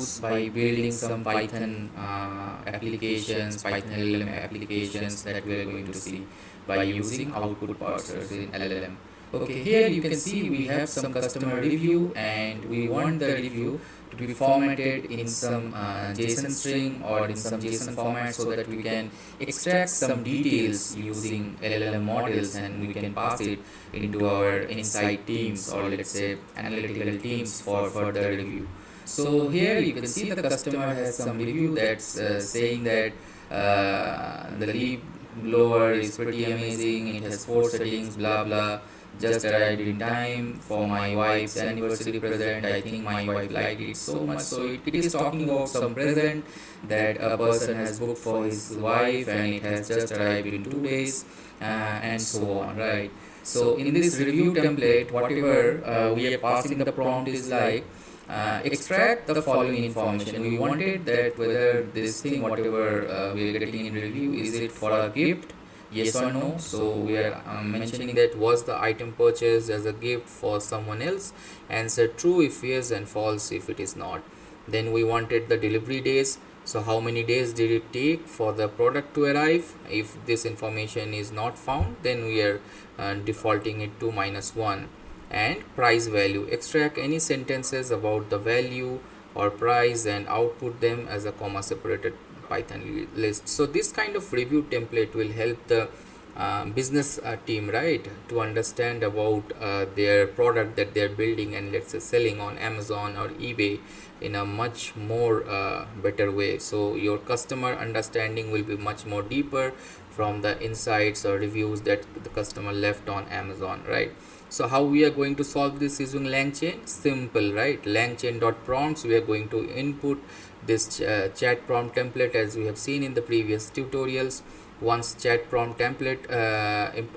use by building some Python applications, Python LLM applications that we are going to see by using output parsers in LLM. Okay, here you can see we have some customer review, and we want the review to be formatted in some JSON string or in some JSON format so that we can extract some details using LLM models, and we can pass it into our insight teams, or let's say analytical teams, for further review. So here you can see the customer has some review that's saying that the leaf blower is pretty amazing, it has 4 settings, blah blah, just arrived in time for my wife's anniversary present. I think my wife liked it so much. So it is talking about some present that a person has booked for his wife, and it has just arrived in 2 days, and so on, right? So in this review template, whatever we are passing the prompt is like, extract the following information. We wanted that whether this thing, whatever we are getting in review, is it for a gift, yes or no. So we are mentioning that was the item purchased as a gift for someone else, answer true if yes and false if it is not. Then we wanted the delivery days, so how many days did it take for the product to arrive. If this information is not found, then we are defaulting it to -1. And price value, extract any sentences about the value or price and output them as a comma separated Python list. So this kind of review template will help the business team, right, to understand about their product that they're building and let's say selling on Amazon or eBay in a much more better way. So your customer understanding will be much more deeper from the insights or reviews that the customer left on Amazon, right? So how we are going to solve this using LangChain? Simple, right? LangChain.prompts, we are going to input this chat prompt template as we have seen in the previous tutorials. Once chat prompt template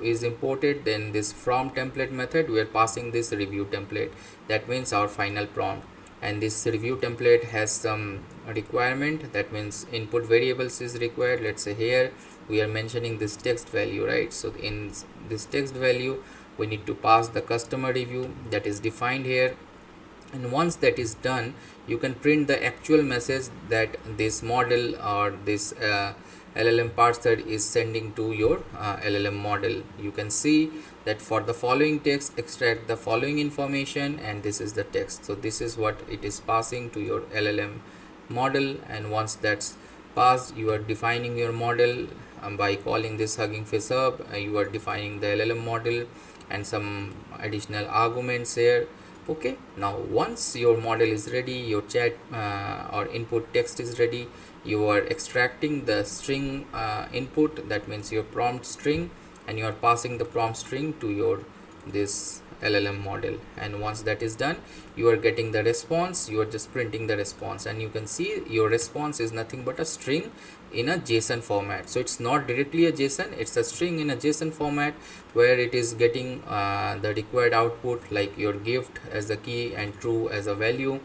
is imported, then this from template method, we are passing this review template. That means our final prompt. And this review template has some requirement, that means input variables is required. Let's say here we are mentioning this text value, right? So in this text value, we need to pass the customer review that is defined here. And once that is done, you can print the actual message that this model or this LLM parser is sending to your LLM model. You can see that for the following text, extract the following information, and this is the text. So this is what it is passing to your LLM model. And once that's passed, you are defining your model by calling this Hugging Face Hub. You are defining the LLM model and some additional arguments here. Okay, now once your model is ready, your chat or input text is ready, you are extracting the string input, that means your prompt string, and you are passing the prompt string to your this LLM model. And once that is done, you are getting the response. You are just printing the response, and you can see your response is nothing but a string in a JSON format. So it's not directly a JSON, it's a string in a JSON format where it is getting the required output, like your gift as the key and true as a value.